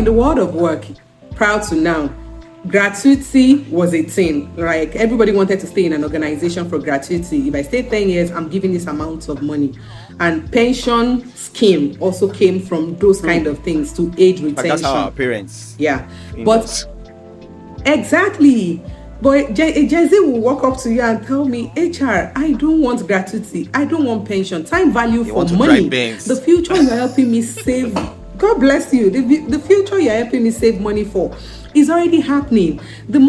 in the world of work, proud to now, gratuity was a thing. Like everybody wanted to stay in an organization for gratuity. If I stay 10 years, I'm giving this amount of money. And pension scheme also came from those kind of things to aid retention. That's how our parents. Yeah. But exactly. But Gen Z will walk up to you and tell me, HR, I don't want gratuity. I don't want pension. Time value for money. The future you're helping me save. God bless you. The future you're helping me save money for is already happening. The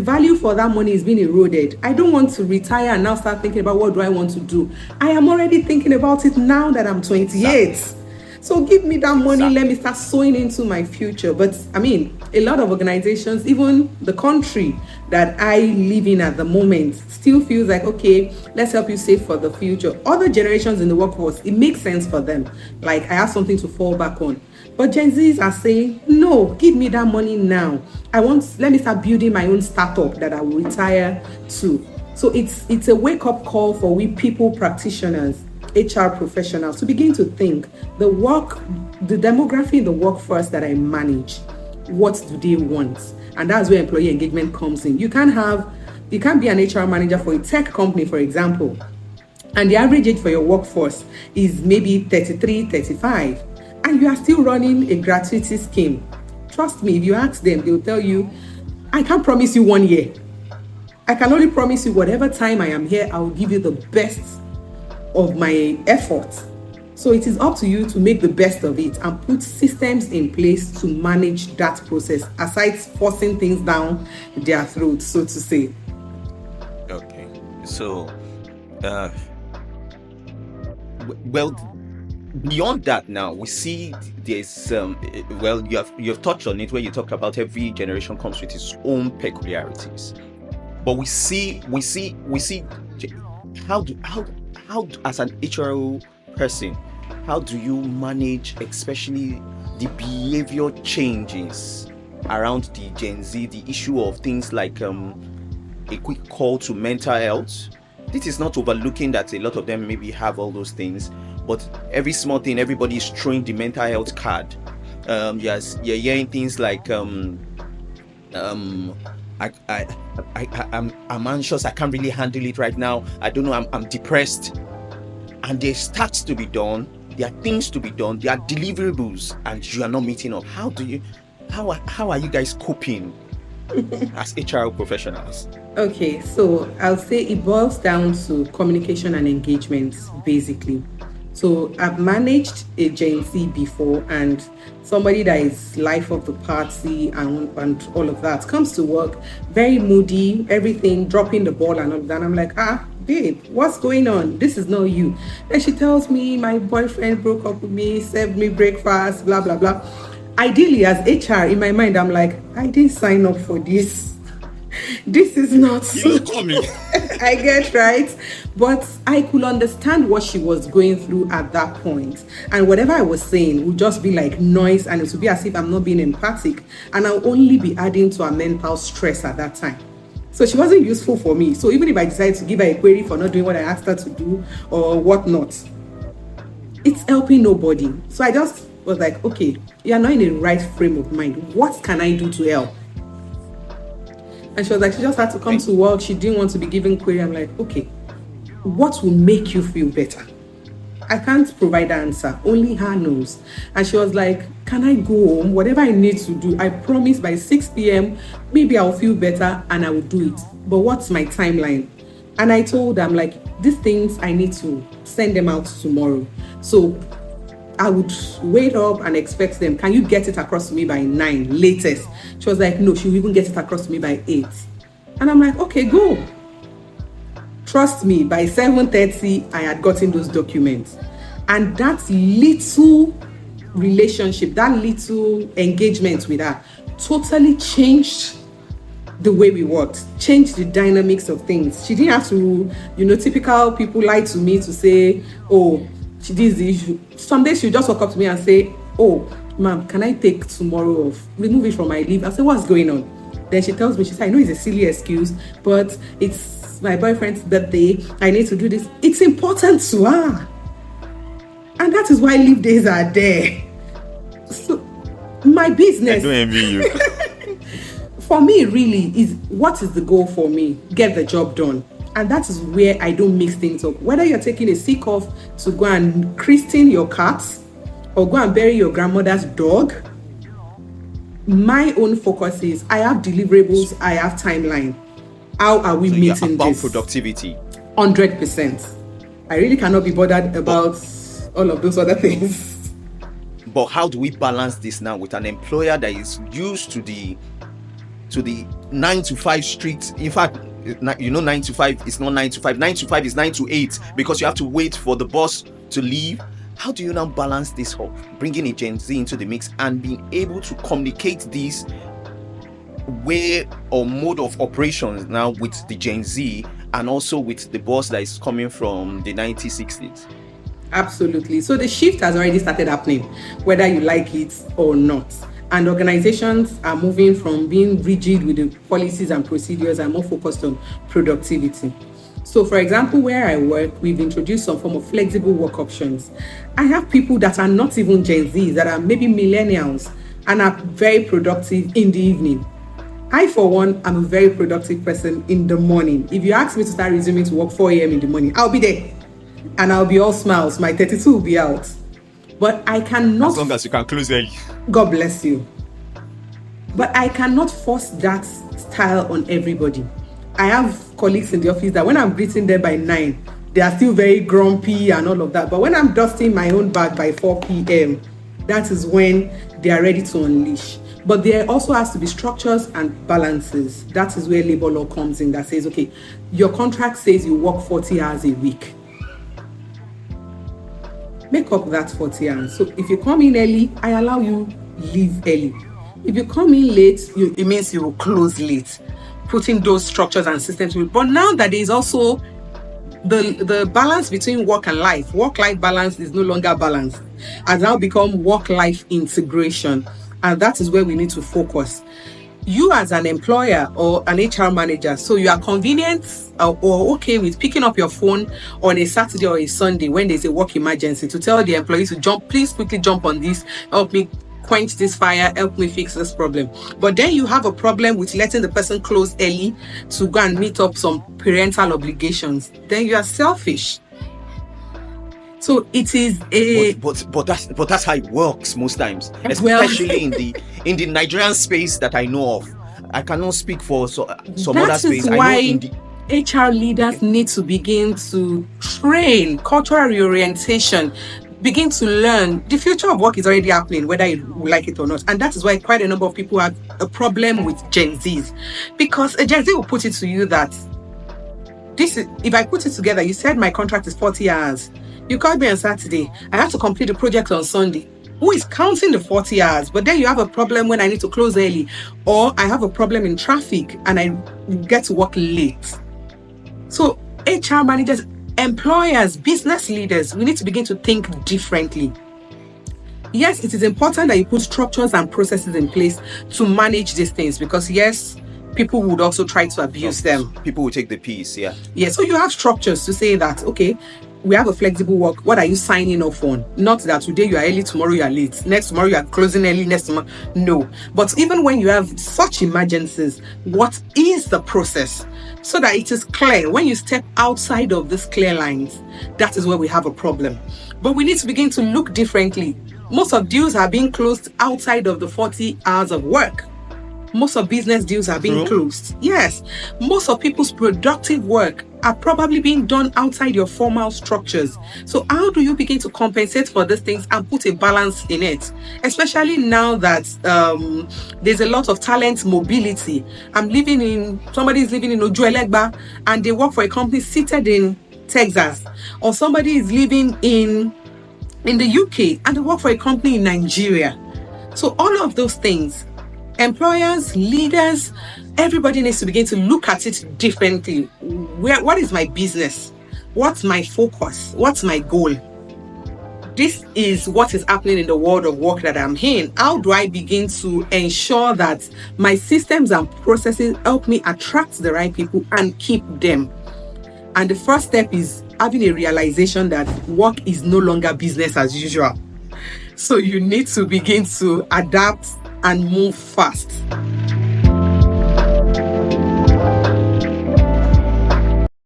value for that money is being eroded. I don't want to retire and now start thinking about what do I want to do. I am already thinking about it now that I'm 28. So give me that money, let me start sowing into my future. But I mean, a lot of organizations, even the country that I live in at the moment, still feels like, okay, let's help you save for the future. Other generations in the workforce, it makes sense for them. Like I have something to fall back on. But Gen Zs are saying, no, give me that money now. Let me start building my own startup that I will retire to. So it's a wake-up call for we people practitioners, HR professionals, to begin to think the demography in the workforce that I manage, what do they want? And that's where employee engagement comes in. You can't be an HR manager for a tech company, for example, and the average age for your workforce is maybe 33, 35, and you are still running a gratuity scheme. Trust me, if you ask them, they'll tell you, I can't promise you 1 year. I can only promise you whatever time I am here, I will give you the best of my efforts. So it is up to you to make the best of it and put systems in place to manage that process, aside forcing things down their throats, so to say. Okay. So, well, beyond that now, we see there's, you have touched on it where you talked about every generation comes with its own peculiarities. But we see how as an HR person, how do you manage especially the behavior changes around the Gen Z, the issue of things like a quick call to mental health? This is not overlooking that a lot of them maybe have all those things, but every small thing, everybody is throwing the mental health card. Yes, you're hearing things like I'm anxious, I can't really handle it right now, I don't know, I'm depressed. And there starts to be done, there are things to be done, there are deliverables, and you are not meeting up. How are you guys coping as HR professionals? Okay, so I'll say it boils down to communication and engagement, basically. So I've managed a Gen Z before, and somebody that is life of the party and all of that comes to work very moody, everything, dropping the ball and all that. I'm like, babe, what's going on? This is not you. And she tells me my boyfriend broke up with me, served me breakfast, blah, blah, blah. Ideally, as HR, in my mind, I'm like, I didn't sign up for this. This is not I get right, but I could understand what she was going through at that point, and whatever I was saying would just be like noise, and it would be as if I'm not being empathic, and I'll only be adding to her mental stress at that time. So she wasn't useful for me. So even if I decided to give her a query for not doing what I asked her to do or whatnot, it's helping nobody. So I just was like, okay, you're not in the right frame of mind. What can I do to help? And she was like, she just had to come to work. She didn't want to be given query. I'm like, okay, what will make you feel better? I can't provide the answer. Only her knows. And she was like, can I go home? Whatever I need to do, I promise by 6 p.m., maybe I'll feel better and I will do it. But what's my timeline? And I told her, I'm like, these things, I need to send them out tomorrow. So I would wait up and expect them. Can you get it across to me by 9 latest? She was like, no, she'll even get it across to me by 8. And I'm like, okay, go. Trust me, by 7:30, I had gotten those documents. And that little relationship, that little engagement with her totally changed the way we worked, changed the dynamics of things. She didn't have to, typical people lie to me to say, oh, this is the issue. Some days she'll just walk up to me and say, oh, ma'am, can I take tomorrow off? Remove it from my leave. I say, what's going on? Then she tells me, she said, I know it's a silly excuse, but it's my boyfriend's birthday. I need to do this. It's important to her. And that is why leave days are there. My I business. don't envy you. For me, really, is what is the goal for me? Get the job done. And that is where I don't mix things up. Whether you're taking a sick off to go and christen your cat or go and bury your grandmother's dog, my own focus is I have deliverables, I have timeline. How are we So you're meeting about this? productivity. 100%. I really cannot be bothered about all of those other things. But how do we balance this now with an employer that is used to the 9 to 5 street? In fact, 9 to 5 is not 9 to 5. 9 to 5 is 9 to 8 because you have to wait for the boss to leave. How do you now balance this whole, bringing a Gen Z into the mix and being able to communicate this way or mode of operations now with the Gen Z and also with the boss that is coming from the 1960s? Absolutely. So the shift has already started happening, whether you like it or not. And organizations are moving from being rigid with the policies and procedures and more focused on productivity. So for example, where I work, we've introduced some form of flexible work options. I have people that are not even Gen Zs, that are maybe millennials and are very productive in the evening. I, for one, am a very productive person in the morning. If you ask me to start resuming to work 4 a.m. in the morning, I'll be there. And I'll be all smiles. My 32 will be out. But I cannot... As long as you can close early. God bless you. But I cannot force that style on everybody. I have colleagues in the office that when I'm greeting them by 9, they are still very grumpy and all of that. But when I'm dusting my own bag by 4 p.m., that is when they are ready to unleash. But there also has to be structures and balances. That is where labor law comes in, that says, okay, your contract says you work 40 hours a week. Make up that 40 hours. So if you come in early, I allow you leave early. If you come in late, it means you will close late. Putting those structures and systems. But now that there is also the balance between work and life, work-life balance is no longer balanced. Has now become work-life integration. And that is where we need to focus. You as an employer or an HR manager, so you are convenient or okay with picking up your phone on a Saturday or a Sunday when there's a work emergency to tell the employees to please quickly jump on this, help me quench this fire, help me fix this problem. But then you have a problem with letting the person close early to go and meet up some parental obligations. Then you are selfish. So it is a but that's how it works most times, especially in the Nigerian space that I know of. I cannot speak for some other space. Why HR leaders need to begin to train cultural reorientation, begin to learn. The future of work is already happening, whether you like it or not. And that is why quite a number of people have a problem with Gen Zs, because a Gen Z will put it to you that if I put it together, you said my contract is 40 hours. You called me on Saturday. I have to complete the project on Sunday. Who is counting the 40 hours? But then you have a problem when I need to close early, or I have a problem in traffic and I get to work late. So HR managers, employers, business leaders, we need to begin to think differently. Yes, it is important that you put structures and processes in place to manage these things, because yes, people would also try to abuse them. People will take the piece, yeah. Yeah, so you have structures to say that, okay, we have a flexible work. What are you signing off on? Not that today you are early, tomorrow you are late. Next tomorrow you are closing early, next tomorrow. No. But even when you have such emergencies, what is the process? So that it is clear. When you step outside of these clear lines, that is where we have a problem. But we need to begin to look differently. Most of deals are being closed outside of the 40 hours of work. Most of business deals are being closed. Yes. Most of people's productive work are probably being done outside your formal structures. So how do you begin to compensate for these things and put a balance in it? Especially now that there's a lot of talent mobility. Somebody is living in Ojuelegba and they work for a company seated in Texas. Or somebody is living in the UK and they work for a company in Nigeria. So all of those things, employers, leaders, everybody needs to begin to look at it differently. What is my business? What's my focus? What's my goal? This is what is happening in the world of work that I'm in. How do I begin to ensure that my systems and processes help me attract the right people and keep them? And the first step is having a realization that work is no longer business as usual. So you need to begin to adapt and move fast.